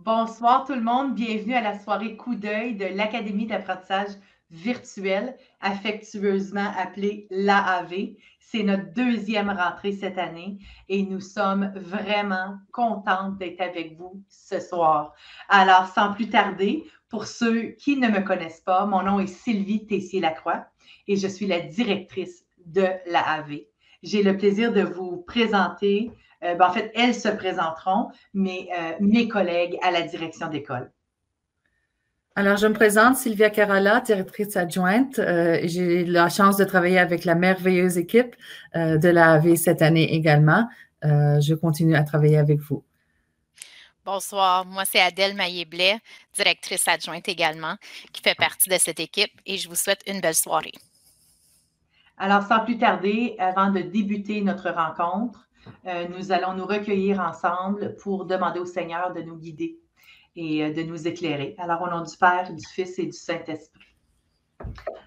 Bonsoir tout le monde, bienvenue à la soirée coup d'œil de l'Académie d'apprentissage virtuel, affectueusement appelée l'AAV. C'est notre deuxième rentrée cette année et nous sommes vraiment contentes d'être avec vous ce soir. Alors, sans plus tarder, pour ceux qui ne me connaissent pas, mon nom est Sylvie Tessier-Lacroix et je suis la directrice de l'AAV. J'ai le plaisir de vous présenter en fait, elles se présenteront, mais mes collègues à la direction d'école. Alors, je me présente, Sylvia Carola, directrice adjointe. J'ai la chance de travailler avec la merveilleuse équipe de l'AAV cette année également. Je continue à travailler avec vous. Bonsoir, moi c'est Adèle Maillé-Blais, directrice adjointe également, qui fait partie de cette équipe et je vous souhaite une belle soirée. Alors, sans plus tarder, avant de débuter notre rencontre, nous allons nous recueillir ensemble pour demander au Seigneur de nous guider et de nous éclairer. Alors, au nom du Père, du Fils et du Saint-Esprit.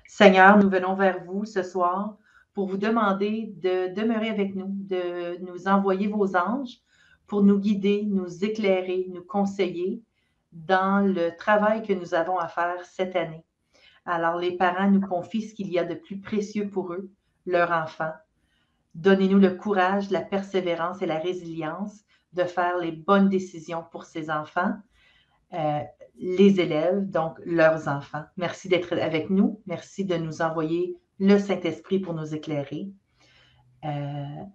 Seigneur, nous venons vers vous ce soir pour vous demander de demeurer avec nous, de nous envoyer vos anges pour nous guider, nous éclairer, nous conseiller dans le travail que nous avons à faire cette année. Alors, les parents nous confient ce qu'il y a de plus précieux pour eux, leur enfant. Donnez-nous le courage, la persévérance et la résilience de faire les bonnes décisions pour ces enfants, les élèves, donc leurs enfants. Merci d'être avec nous. Merci de nous envoyer le Saint-Esprit pour nous éclairer.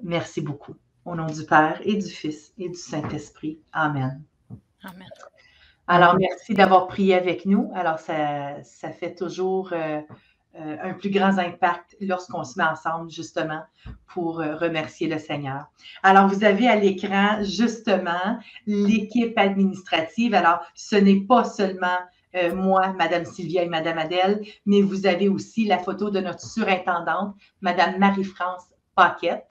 Merci beaucoup. Au nom du Père et du Fils et du Saint-Esprit. Amen. Amen. Alors, merci d'avoir prié avec nous. Alors, ça fait toujours un plus grand impact lorsqu'on se met ensemble, justement, pour remercier le Seigneur. Alors, vous avez à l'écran, justement, l'équipe administrative. Alors, ce n'est pas seulement moi, Madame Sylvia et Madame Adèle, mais vous avez aussi la photo de notre surintendante, Madame Marie-France Paquette.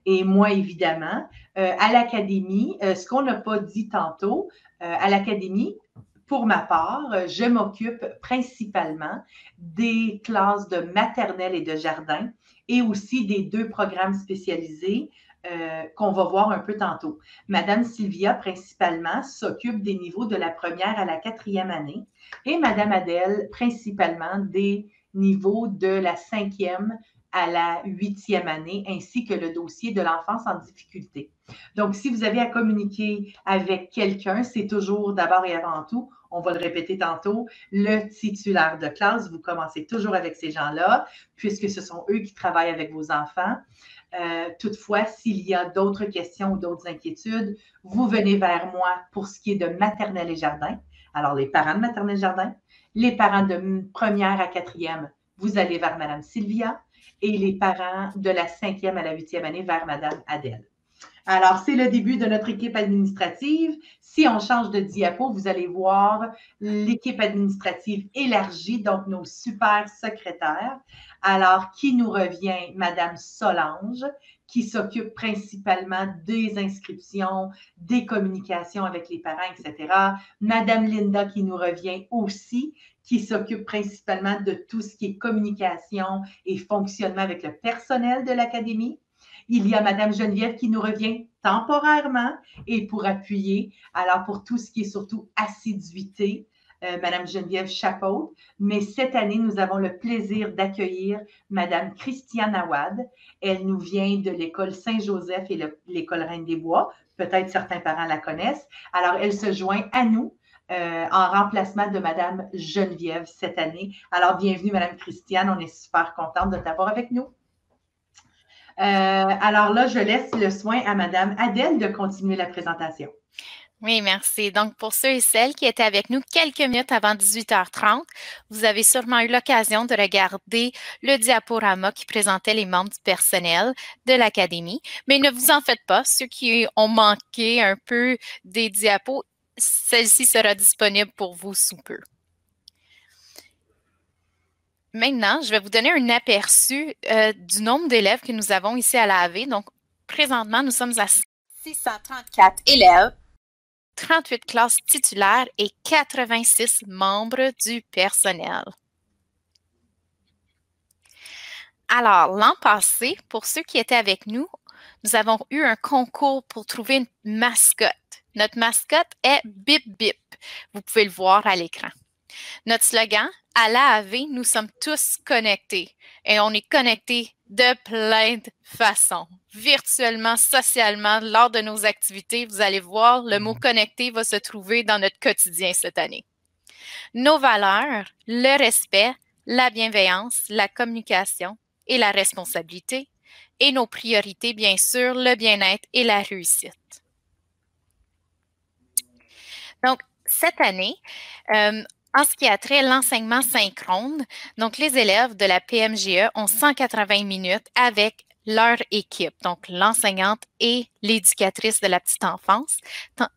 Et moi, évidemment, à l'Académie, ce qu'on n'a pas dit tantôt, à l'Académie, pour ma part, je m'occupe principalement des classes de maternelle et de jardin et aussi des 2 programmes spécialisés qu'on va voir un peu tantôt. Madame Sylvia, principalement, s'occupe des niveaux de la première à la 4e année et Madame Adèle, principalement des niveaux de la 5e à la 8e année, ainsi que le dossier de l'enfance en difficulté. Donc, si vous avez à communiquer avec quelqu'un, c'est toujours d'abord et avant tout, on va le répéter tantôt, le titulaire de classe. Vous commencez toujours avec ces gens-là, puisque ce sont eux qui travaillent avec vos enfants. Toutefois, s'il y a d'autres questions ou d'autres inquiétudes, vous venez vers moi pour ce qui est de maternelle et jardin. Alors, les parents de maternelle et jardin, les parents de première à 4e, vous allez vers Madame Sylvia, et les parents de la 5e à la 8e année vers Madame Adèle. Alors, c'est le début de notre équipe administrative. Si on change de diapo, vous allez voir l'équipe administrative élargie, donc nos super secrétaires. Alors, qui nous revient? Madame Solange, qui s'occupe principalement des inscriptions, des communications avec les parents, etc. Madame Linda, qui nous revient aussi, qui s'occupe principalement de tout ce qui est communication et fonctionnement avec le personnel de l'Académie. Il y a Madame Geneviève qui nous revient temporairement et pour appuyer, alors pour tout ce qui est surtout assiduité, Madame Geneviève Chapeau. Mais cette année, nous avons le plaisir d'accueillir Madame Christiane Awad. Elle nous vient de l'école Saint-Joseph et l'école Reine-des-Bois. Peut-être certains parents la connaissent. Alors, elle se joint à nous en remplacement de Madame Geneviève cette année. Alors, bienvenue Madame Christiane. On est super contente de t'avoir avec nous. Alors là, je laisse le soin à Madame Adèle de continuer la présentation. Oui, merci. Donc, pour ceux et celles qui étaient avec nous quelques minutes avant 18h30, vous avez sûrement eu l'occasion de regarder le diaporama qui présentait les membres du personnel de l'Académie. Mais ne vous en faites pas, ceux qui ont manqué un peu des diapos, celle-ci sera disponible pour vous sous peu. Maintenant, je vais vous donner un aperçu du nombre d'élèves que nous avons ici à l'AAV. Donc, présentement, nous sommes à 634 élèves, 38 classes titulaires et 86 membres du personnel. Alors, l'an passé, pour ceux qui étaient avec nous, nous avons eu un concours pour trouver une mascotte. Notre mascotte est Bip Bip. Vous pouvez le voir à l'écran. Notre slogan, à l'AAV, nous sommes tous connectés et on est connectés de plein de façons, virtuellement, socialement, lors de nos activités. Vous allez voir, le mot connecté va se trouver dans notre quotidien cette année. Nos valeurs, le respect, la bienveillance, la communication et la responsabilité et nos priorités, bien sûr, le bien-être et la réussite. Donc, cette année, en ce qui a trait à l'enseignement synchrone, donc les élèves de la PMGE ont 180 minutes avec leur équipe, donc l'enseignante et l'éducatrice de la petite enfance,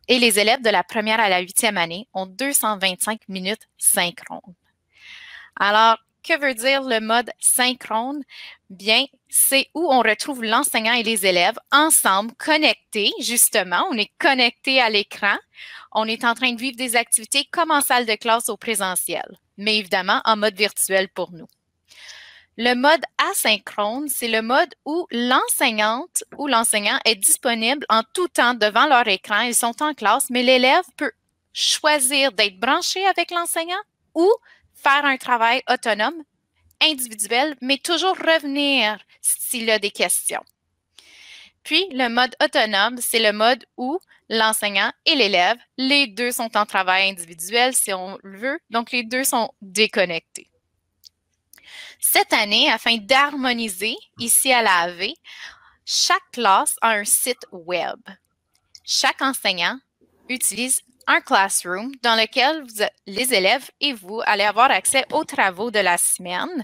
et les élèves de la première à la 8e année ont 225 minutes synchrones. Alors, que veut dire le mode synchrone? Bien, c'est où on retrouve l'enseignant et les élèves ensemble, connectés, justement. On est connectés à l'écran. On est en train de vivre des activités comme en salle de classe au présentiel, mais évidemment en mode virtuel pour nous. Le mode asynchrone, c'est le mode où l'enseignante ou l'enseignant est disponible en tout temps devant leur écran. Ils sont en classe, mais l'élève peut choisir d'être branché avec l'enseignant ou faire un travail autonome, individuel, mais toujours revenir s'il a des questions. Puis, le mode autonome, c'est le mode où l'enseignant et l'élève, les deux sont en travail individuel, si on le veut, donc les deux sont déconnectés. Cette année, afin d'harmoniser ici à l'AAV, chaque classe a un site web. Chaque enseignant utilise un classroom dans lequel les élèves et vous allez avoir accès aux travaux de la semaine.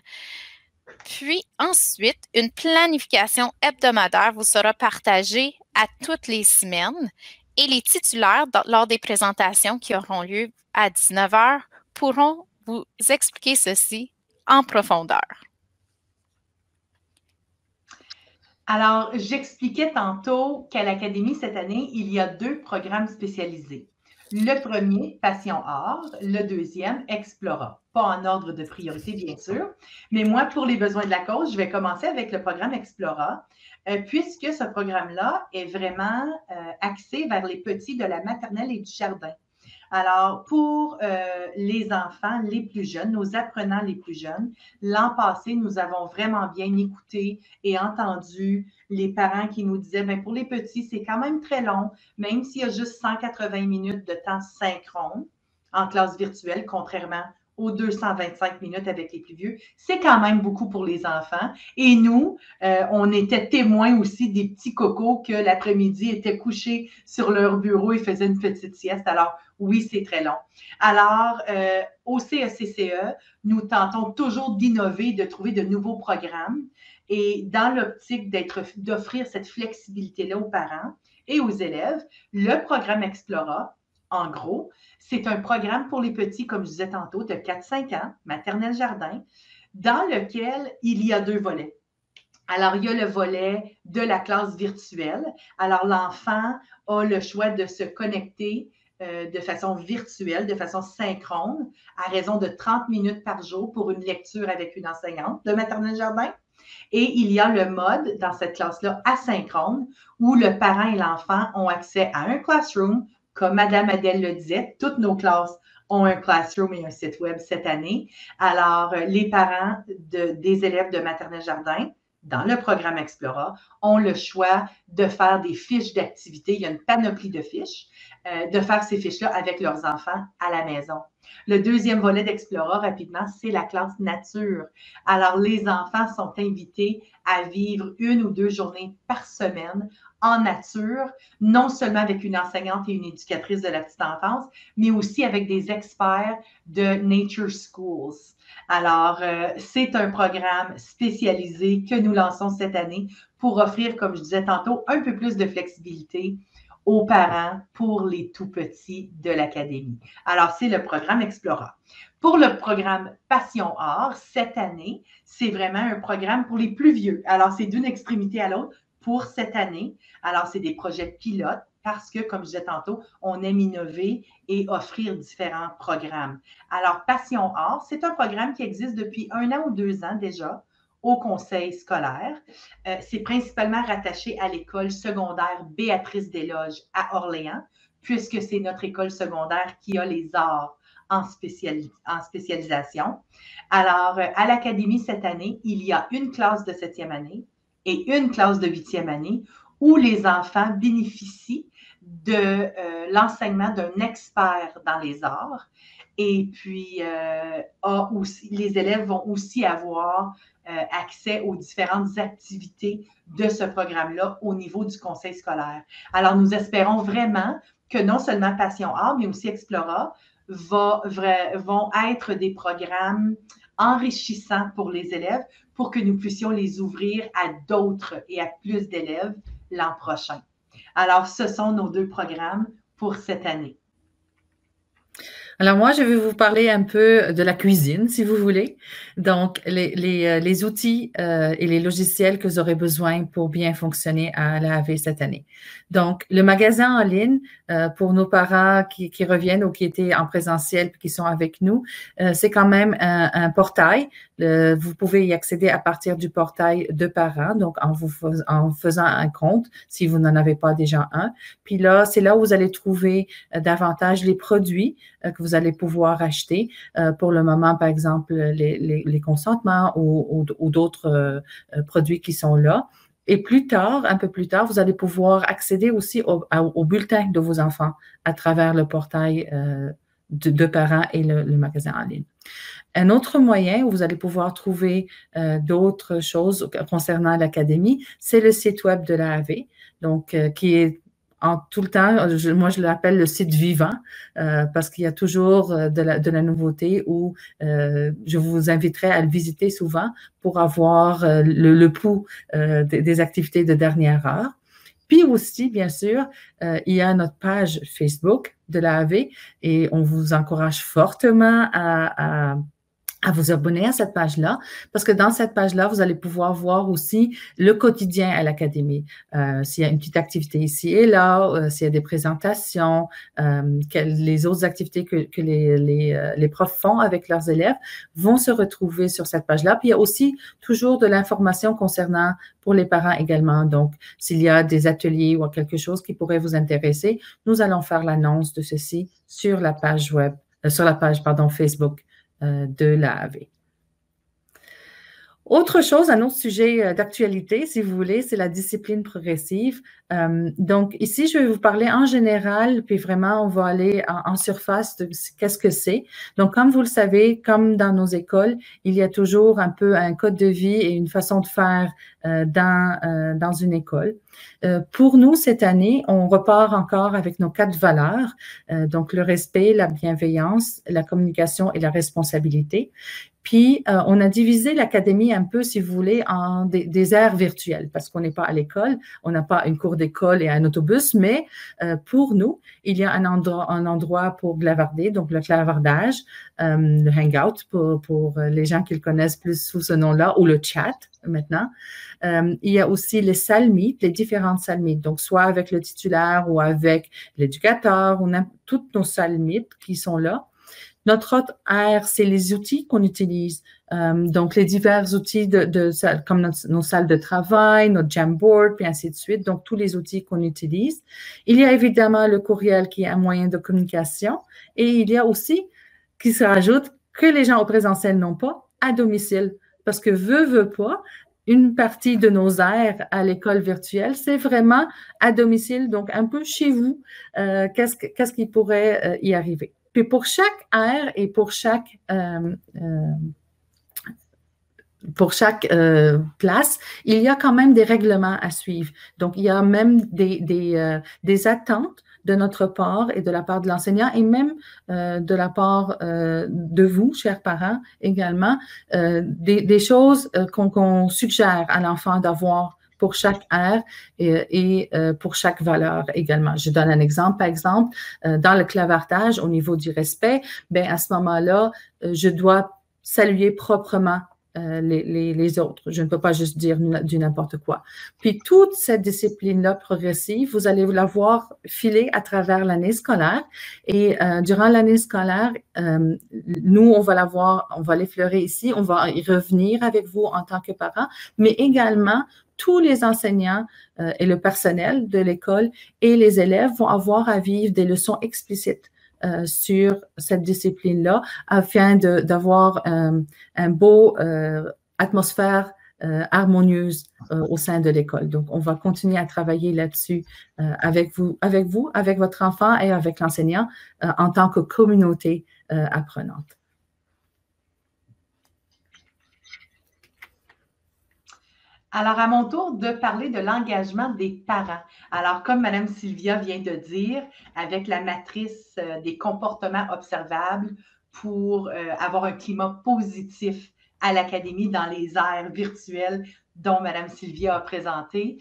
Puis ensuite, une planification hebdomadaire vous sera partagée à toutes les semaines et les titulaires, lors des présentations qui auront lieu à 19 h, pourront vous expliquer ceci en profondeur. Alors, j'expliquais tantôt qu'à l'Académie, cette année, il y a 2 programmes spécialisés. Le premier, Passion Art, le deuxième, Explora. Pas en ordre de priorité, bien sûr, mais moi, pour les besoins de la cause, je vais commencer avec le programme Explora, puisque ce programme-là est vraiment axé vers les petits de la maternelle et du jardin. Alors, pour les enfants les plus jeunes, nos apprenants les plus jeunes, l'an passé, nous avons vraiment bien écouté et entendu les parents qui nous disaient, bien, pour les petits, c'est quand même très long, même s'il y a juste 180 minutes de temps synchrone en classe virtuelle, contrairement aux 225 minutes avec les plus vieux. C'est quand même beaucoup pour les enfants. Et nous, on était témoins aussi des petits cocos que l'après-midi étaient couchés sur leur bureau et faisaient une petite sieste. Alors, oui, c'est très long. Alors, au CECCE, nous tentons toujours d'innover, de trouver de nouveaux programmes et dans l'optique d'offrir cette flexibilité-là aux parents et aux élèves, le programme Explora, en gros, c'est un programme pour les petits, comme je disais tantôt, de 4-5 ans, maternelle jardin, dans lequel il y a 2 volets. Alors, il y a le volet de la classe virtuelle. Alors, l'enfant a le choix de se connecter de façon virtuelle, de façon synchrone, à raison de 30 minutes par jour pour une lecture avec une enseignante de maternelle jardin. Et il y a le mode, dans cette classe-là, asynchrone, où le parent et l'enfant ont accès à un classroom. Comme Madame Adèle le disait, toutes nos classes ont un classroom et un site web cette année. Alors, les parents des élèves de maternelle jardin, dans le programme Explora, ont le choix de faire des fiches d'activité. Il y a une panoplie de fiches, de faire ces fiches-là avec leurs enfants à la maison. Le deuxième volet d'Explora, rapidement, c'est la classe nature. Alors, les enfants sont invités à vivre 1 ou 2 journées par semaine en nature, non seulement avec une enseignante et une éducatrice de la petite enfance, mais aussi avec des experts de Nature Schools. Alors, c'est un programme spécialisé que nous lançons cette année pour offrir, comme je disais tantôt, un peu plus de flexibilité aux parents pour les tout-petits de l'Académie. Alors, c'est le programme Explora. Pour le programme Passion Art, cette année, c'est vraiment un programme pour les plus vieux. Alors, c'est d'une extrémité à l'autre pour cette année. Alors, c'est des projets pilotes parce que, comme je disais tantôt, on aime innover et offrir différents programmes. Alors, Passion Art, c'est un programme qui existe depuis 1 an ou 2 ans déjà au conseil scolaire. C'est principalement rattaché à l'école secondaire Béatrice Desloges à Orléans, puisque c'est notre école secondaire qui a les arts en spécialisation. Alors, à l'Académie cette année, il y a une classe de 7e année et une classe de 8e année où les enfants bénéficient de l'enseignement d'un expert dans les arts. Et puis, les élèves vont aussi avoir accès aux différentes activités de ce programme-là au niveau du conseil scolaire. Alors, nous espérons vraiment que non seulement Passion Art, mais aussi Explora vont être des programmes enrichissants pour les élèves pour que nous puissions les ouvrir à d'autres et à plus d'élèves l'an prochain. Alors, ce sont nos 2 programmes pour cette année. Alors moi, je vais vous parler un peu de la cuisine, si vous voulez. Donc, les outils et les logiciels que vous aurez besoin pour bien fonctionner à l'AAV cette année. Donc, le magasin en ligne, pour nos parents qui reviennent ou qui étaient en présentiel et qui sont avec nous, c'est quand même un portail. Vous pouvez y accéder à partir du portail de parents, donc en faisant un compte, si vous n'en avez pas déjà un. Puis là, c'est là où vous allez trouver davantage les produits que vous allez pouvoir acheter. Pour le moment, par exemple, les consentements ou d'autres produits qui sont là. Et plus tard, un peu plus tard, vous allez pouvoir accéder aussi au bulletin de vos enfants à travers le portail de parents et le magasin en ligne. Un autre moyen où vous allez pouvoir trouver d'autres choses concernant l'Académie, c'est le site web de l'AAV, donc qui est en tout le temps, moi je l'appelle le site vivant parce qu'il y a toujours de la nouveauté où je vous inviterai à le visiter souvent pour avoir le pouls des activités de dernière heure. Puis aussi, bien sûr, il y a notre page Facebook de l'AAV et on vous encourage fortement à vous abonner à cette page-là, parce que dans cette page-là, vous allez pouvoir voir aussi le quotidien à l'Académie. S'il y a une petite activité ici et là, s'il y a des présentations, les autres activités que les profs font avec leurs élèves vont se retrouver sur cette page-là. Puis il y a aussi toujours de l'information concernant pour les parents également. Donc, s'il y a des ateliers ou quelque chose qui pourrait vous intéresser, nous allons faire l'annonce de ceci sur la page web, Facebook de l'AAV. Autre chose, un autre sujet d'actualité, si vous voulez, c'est la discipline progressive. Donc, ici, je vais vous parler en général, puis vraiment, on va aller en surface de qu'est-ce que c'est. Donc, comme vous le savez, comme dans nos écoles, il y a toujours un peu un code de vie et une façon de faire dans une école. Pour nous, cette année, on repart encore avec nos 4 valeurs, donc le respect, la bienveillance, la communication et la responsabilité. Puis, on a divisé l'Académie un peu, si vous voulez, en des aires virtuelles, parce qu'on n'est pas à l'école, on n'a pas une cour d'école et un autobus, mais pour nous, il y a un endroit pour glavarder, donc le clavardage, le hangout pour les gens qui le connaissent plus sous ce nom-là, ou le chat maintenant. Il y a aussi les salles meet, les différentes salles meet, donc soit avec le titulaire ou avec l'éducateur, on a toutes nos salles meet qui sont là. Notre autre aire, c'est les outils qu'on utilise. Donc, les divers outils comme nos salles de travail, notre Jamboard, puis ainsi de suite. Donc, tous les outils qu'on utilise. Il y a évidemment le courriel qui est un moyen de communication. Et il y a aussi, qui se rajoute, que les gens au présentiel n'ont pas à domicile. Parce que veut pas, une partie de nos aires à l'école virtuelle, c'est vraiment à domicile, donc un peu chez vous, qu'est-ce qui pourrait y arriver. Puis pour chaque aire et pour chaque place, il y a quand même des règlements à suivre. Donc, il y a même des attentes de notre part et de la part de l'enseignant et même de la part de vous, chers parents, également, des choses qu'on suggère à l'enfant d'avoir pour chaque aire et pour chaque valeur également. Je donne un exemple, par exemple, dans le clavardage, au niveau du respect, bien, à ce moment-là, je dois saluer proprement les autres. Je ne peux pas juste dire du n'importe quoi. Puis toute cette discipline-là progressive, vous allez la voir filer à travers l'année scolaire. Et durant l'année scolaire, nous, on va la voir, on va l'effleurer ici, on va y revenir avec vous en tant que parents, mais également tous les enseignants et le personnel de l'école et les élèves vont avoir à vivre des leçons explicites sur cette discipline-là afin d'avoir un beau atmosphère harmonieuse au sein de l'école. Donc, on va continuer à travailler là-dessus avec vous, avec votre enfant et avec l'enseignant en tant que communauté apprenante. Alors, à mon tour de parler de l'engagement des parents. Alors, comme Mme Sylvia vient de dire, avec la matrice des comportements observables pour avoir un climat positif à l'académie dans les aires virtuelles dont Mme Sylvia a présenté,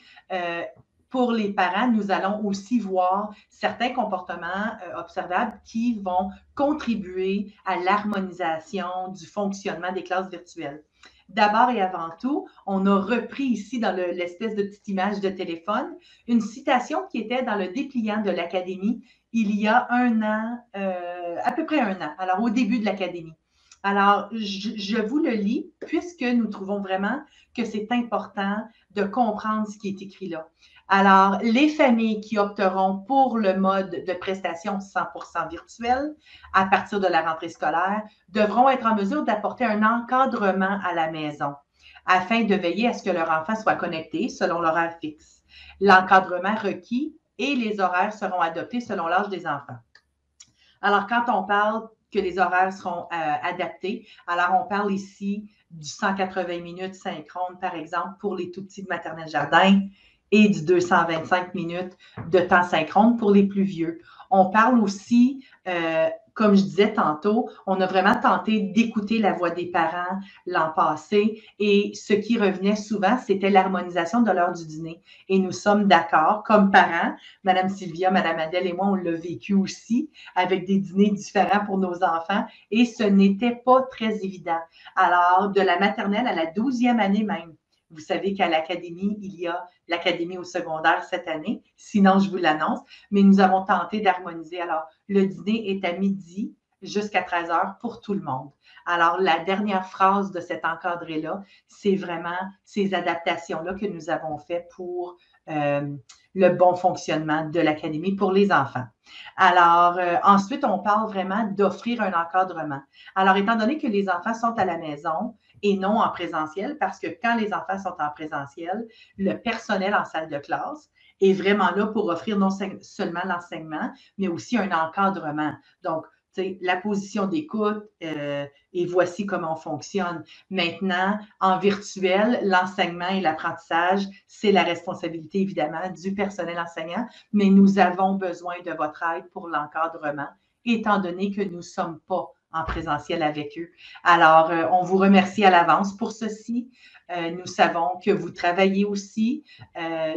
pour les parents, nous allons aussi voir certains comportements observables qui vont contribuer à l'harmonisation du fonctionnement des classes virtuelles. D'abord et avant tout, on a repris ici dans l'espèce de petite image de téléphone une citation qui était dans le dépliant de l'Académie il y a un an, à peu près un an, alors au début de l'Académie. Alors, je vous le lis puisque nous trouvons vraiment que c'est important de comprendre ce qui est écrit là. Alors, les familles qui opteront pour le mode de prestation 100% virtuel à partir de la rentrée scolaire devront être en mesure d'apporter un encadrement à la maison afin de veiller à ce que leur enfant soit connecté selon l'horaire fixe. L'encadrement requis et les horaires seront adoptés selon l'âge des enfants. Alors, quand on parle que les horaires seront adaptés, alors on parle ici du 180 minutes synchrone, par exemple, pour les tout-petits de maternelle jardin, et du 225 minutes de temps synchrone pour les plus vieux. On parle aussi, comme je disais tantôt, on a vraiment tenté d'écouter la voix des parents l'an passé et ce qui revenait souvent, c'était l'harmonisation de l'heure du dîner. Et nous sommes d'accord, comme parents, Mme Sylvia, Mme Adèle et moi, on l'a vécu aussi avec des dîners différents pour nos enfants et ce n'était pas très évident. Alors, de la maternelle à la 12e année même, vous savez qu'à l'Académie, il y a l'Académie au secondaire cette année, sinon je vous l'annonce, mais nous avons tenté d'harmoniser. Alors, le dîner est à midi jusqu'à 13 heures pour tout le monde. Alors, la dernière phrase de cet encadré-là, c'est vraiment ces adaptations-là que nous avons fait pour le bon fonctionnement de l'Académie pour les enfants. Alors, ensuite, on parle vraiment d'offrir un encadrement. Alors, étant donné que les enfants sont à la maison, et non en présentiel, parce que quand les enfants sont en présentiel, le personnel en salle de classe est vraiment là pour offrir non seulement l'enseignement, mais aussi un encadrement. Donc, la position d'écoute et voici comment on fonctionne. Maintenant, en virtuel, l'enseignement et l'apprentissage, c'est la responsabilité évidemment du personnel enseignant, mais nous avons besoin de votre aide pour l'encadrement, étant donné que nous ne sommes pas en présentiel avec eux. Alors, on vous remercie à l'avance pour ceci. Nous savons que vous travaillez aussi.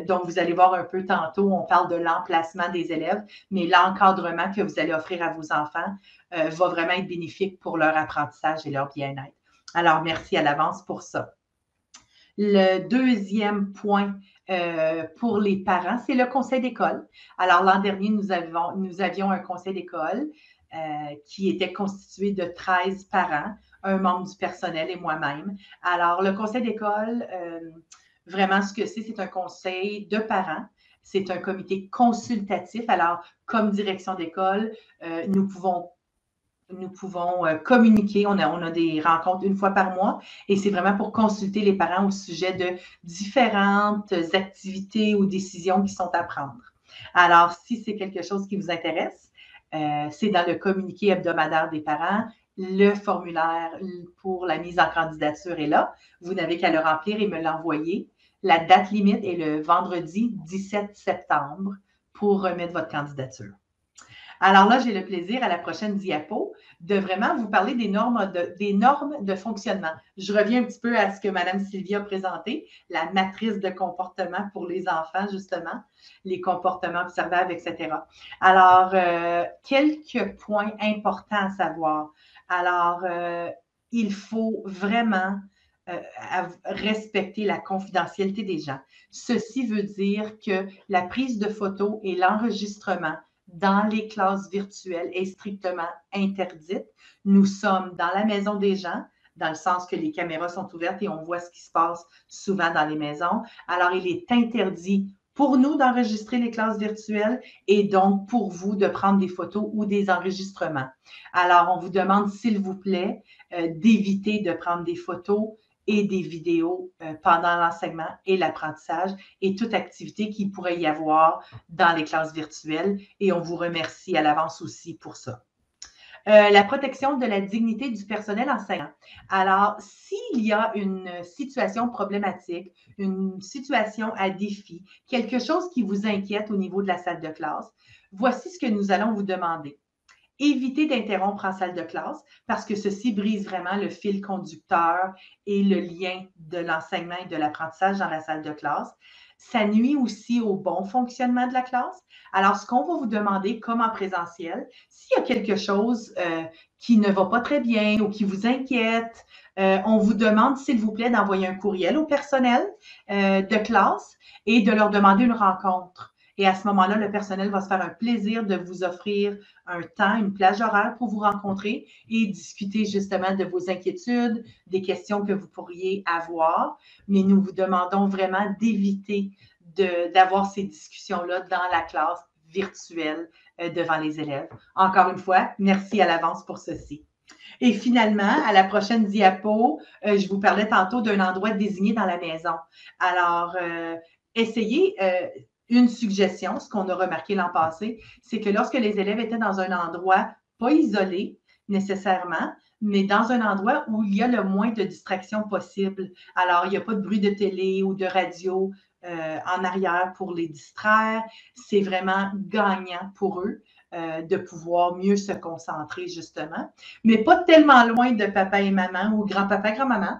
Donc, vous allez voir un peu tantôt, on parle de l'emplacement des élèves, mais l'encadrement que vous allez offrir à vos enfants va vraiment être bénéfique pour leur apprentissage et leur bien-être. Alors, merci à l'avance pour ça. Le deuxième point pour les parents, c'est le conseil d'école. Alors, l'an dernier, nous avions un conseil d'école qui était constitué de 13 parents, un membre du personnel et moi-même. Alors, le conseil d'école, vraiment ce que c'est un conseil de parents. C'est un comité consultatif. Alors, comme direction d'école, nous pouvons communiquer. On a des rencontres une fois par mois et c'est vraiment pour consulter les parents au sujet de différentes activités ou décisions qui sont à prendre. Alors, si c'est quelque chose qui vous intéresse, c'est dans le communiqué hebdomadaire des parents. Le formulaire pour la mise en candidature est là. Vous n'avez qu'à le remplir et me l'envoyer. La date limite est le vendredi 17 septembre pour remettre votre candidature. Alors là, j'ai le plaisir à la prochaine diapo de vraiment vous parler des normes de fonctionnement. Je reviens un petit peu à ce que Mme Sylvia a présenté, la matrice de comportement pour les enfants, justement, les comportements observables, etc. Alors, quelques points importants à savoir. Alors, il faut vraiment à respecter la confidentialité des gens. Ceci veut dire que la prise de photos et l'enregistrement dans les classes virtuelles est strictement interdite. Nous sommes dans la maison des gens, dans le sens que les caméras sont ouvertes et on voit ce qui se passe souvent dans les maisons. Alors, il est interdit pour nous d'enregistrer les classes virtuelles et donc pour vous de prendre des photos ou des enregistrements. Alors, on vous demande, s'il vous plaît, d'éviter de prendre des photos et des vidéos pendant l'enseignement et l'apprentissage et toute activité qu'il pourrait y avoir dans les classes virtuelles. Et on vous remercie à l'avance aussi pour ça. La protection de la dignité du personnel enseignant. Alors, s'il y a une situation problématique, une situation à défi, quelque chose qui vous inquiète au niveau de la salle de classe, voici ce que nous allons vous demander. Évitez d'interrompre en salle de classe parce que ceci brise vraiment le fil conducteur et le lien de l'enseignement et de l'apprentissage dans la salle de classe. Ça nuit aussi au bon fonctionnement de la classe. Alors, ce qu'on va vous demander, comme en présentiel, s'il y a quelque chose qui ne va pas très bien ou qui vous inquiète, on vous demande, s'il vous plaît, d'envoyer un courriel au personnel de classe et de leur demander une rencontre. Et à ce moment-là, le personnel va se faire un plaisir de vous offrir un temps, une plage horaire pour vous rencontrer et discuter justement de vos inquiétudes, des questions que vous pourriez avoir. Mais nous vous demandons vraiment d'éviter d'avoir ces discussions-là dans la classe virtuelle devant les élèves. Encore une fois, merci à l'avance pour ceci. Et finalement, à la prochaine diapo, je vous parlais tantôt d'un endroit désigné dans la maison. Alors, essayez... Une suggestion, ce qu'on a remarqué l'an passé, c'est que lorsque les élèves étaient dans un endroit pas isolé nécessairement, mais dans un endroit où il y a le moins de distractions possible. Alors, il n'y a pas de bruit de télé ou de radio en arrière pour les distraire. C'est vraiment gagnant pour eux de pouvoir mieux se concentrer, justement. Mais pas tellement loin de papa et maman ou grand-papa, grand-maman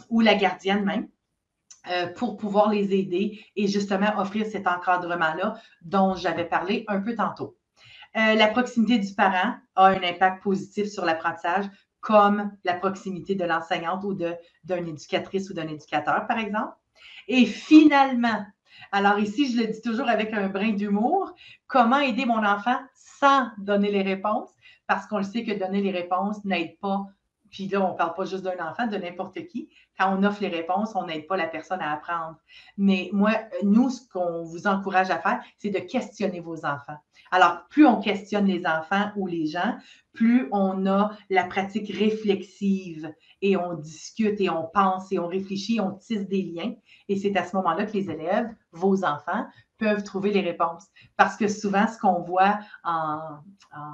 ou la gardienne même. Pour pouvoir les aider et justement offrir cet encadrement-là dont j'avais parlé un peu tantôt. La proximité du parent a un impact positif sur l'apprentissage, comme la proximité de l'enseignante ou d'une éducatrice ou d'un éducateur, par exemple. Et finalement, alors ici, je le dis toujours avec un brin d'humour, comment aider mon enfant sans donner les réponses, parce qu'on le sait que donner les réponses n'aide pas. Puis là, on ne parle pas juste d'un enfant, de n'importe qui. Quand on offre les réponses, on n'aide pas la personne à apprendre. Mais nous, ce qu'on vous encourage à faire, c'est de questionner vos enfants. Alors, plus on questionne les enfants ou les gens, plus on a la pratique réflexive et on discute et on pense et on réfléchit, on tisse des liens. Et c'est à ce moment-là que les élèves, vos enfants, peuvent trouver les réponses. Parce que souvent, ce qu'on voit en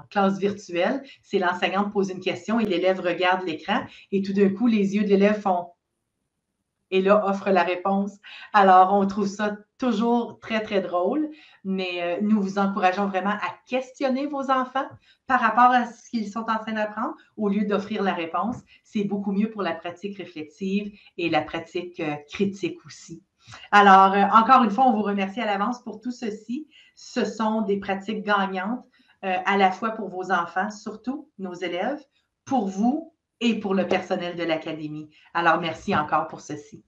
classe virtuelle, c'est l'enseignante pose une question et l'élève regarde l'écran et tout d'un coup, les yeux de l'élève font « et là, offre la réponse ». Alors, on trouve ça toujours très, très drôle, mais nous vous encourageons vraiment à questionner vos enfants par rapport à ce qu'ils sont en train d'apprendre au lieu d'offrir la réponse. C'est beaucoup mieux pour la pratique réflexive et la pratique critique aussi. Alors, encore une fois, on vous remercie à l'avance pour tout ceci. Ce sont des pratiques gagnantes à la fois pour vos enfants, surtout nos élèves, pour vous et pour le personnel de l'Académie. Alors, merci encore pour ceci.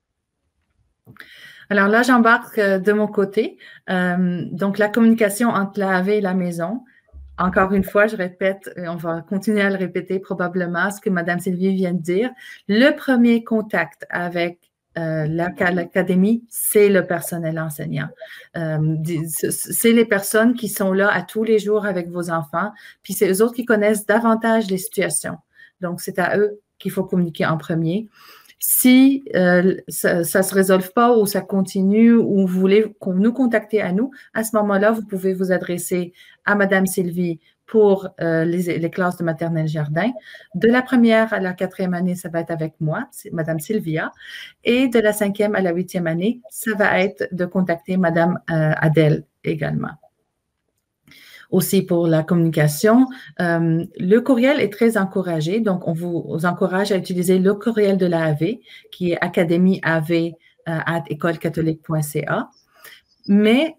Alors là, j'embarque de mon côté. Donc, la communication entre l'AV et la maison. Encore une fois, je répète, on va continuer à le répéter probablement, ce que Mme Sylvie vient de dire. Le premier contact avec l'Académie, c'est le personnel enseignant. C'est les personnes qui sont là à tous les jours avec vos enfants, puis c'est eux autres qui connaissent davantage les situations. Donc, c'est à eux qu'il faut communiquer en premier. Si ça ne se résolve pas ou ça continue ou vous voulez nous contacter à nous, à ce moment-là, vous pouvez vous adresser à Mme Sylvie pour les classes de maternelle jardin. De la première à la 4e année, ça va être avec moi, c'est Mme Sylvia. Et de la 5e à la 8e année, ça va être de contacter Mme Adèle également. Aussi pour la communication, le courriel est très encouragé. Donc, on vous encourage à utiliser le courriel de l'AAV qui est academyav@écolecatholique.ca. Mais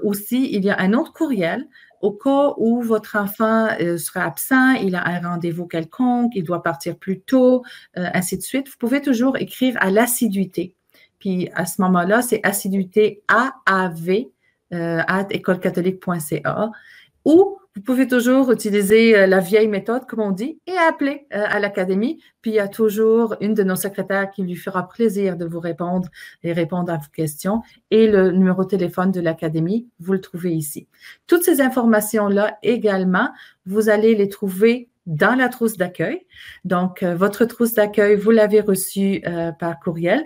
aussi, il y a un autre courriel au cas où votre enfant sera absent, il a un rendez-vous quelconque, il doit partir plus tôt, ainsi de suite, vous pouvez toujours écrire à l'assiduité. Puis à ce moment-là, c'est assiduité @écolecatholique.ca ou vous pouvez toujours utiliser la vieille méthode, comme on dit, et appeler à l'académie. Puis il y a toujours une de nos secrétaires qui lui fera plaisir de vous répondre et répondre à vos questions. Et le numéro de téléphone de l'académie, vous le trouvez ici. Toutes ces informations-là également, vous allez les trouver dans la trousse d'accueil. Donc, votre trousse d'accueil, vous l'avez reçue par courriel.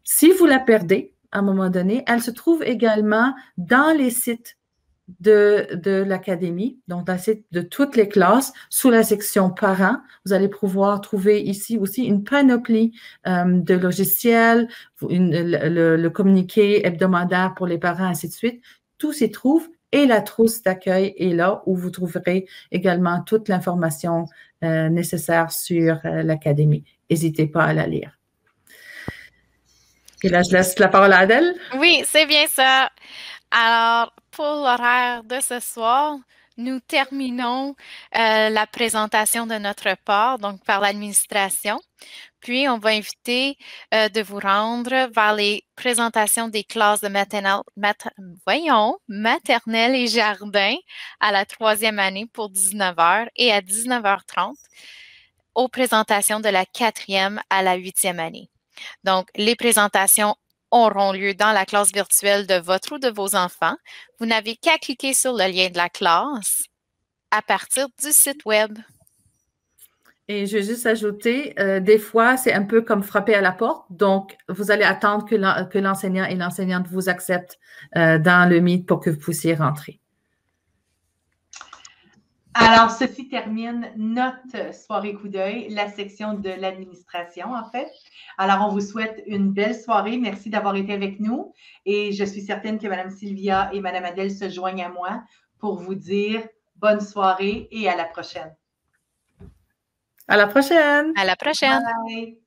Si vous la perdez, à un moment donné, elle se trouve également dans les sites de l'académie, donc dans le site de toutes les classes, sous la section parents. Vous allez pouvoir trouver ici aussi une panoplie de logiciels, le communiqué hebdomadaire pour les parents, ainsi de suite. Tout s'y trouve et la trousse d'accueil est là où vous trouverez également toute l'information nécessaire sur l'académie. N'hésitez pas à la lire. Et là, je laisse la parole à Adèle. Oui, c'est bien ça. Alors, pour l'horaire de ce soir, nous terminons la présentation de notre part, donc par l'administration. Puis, on va inviter de vous rendre vers les présentations des classes de maternelle et jardin à la 3e année pour 19h et à 19h30 aux présentations de la 4e à la 8e année. Donc, les présentations auront lieu dans la classe virtuelle de votre ou de vos enfants. Vous n'avez qu'à cliquer sur le lien de la classe à partir du site web. Et je vais juste ajouter, des fois, c'est un peu comme frapper à la porte. Donc, vous allez attendre que l'enseignant et l'enseignante vous acceptent dans le Meet pour que vous puissiez rentrer. Alors, ceci termine notre soirée coup d'œil, la section de l'administration, en fait. Alors, on vous souhaite une belle soirée. Merci d'avoir été avec nous. Et je suis certaine que Mme Sylvia et Mme Adèle se joignent à moi pour vous dire bonne soirée et à la prochaine. À la prochaine. À la prochaine. Bye.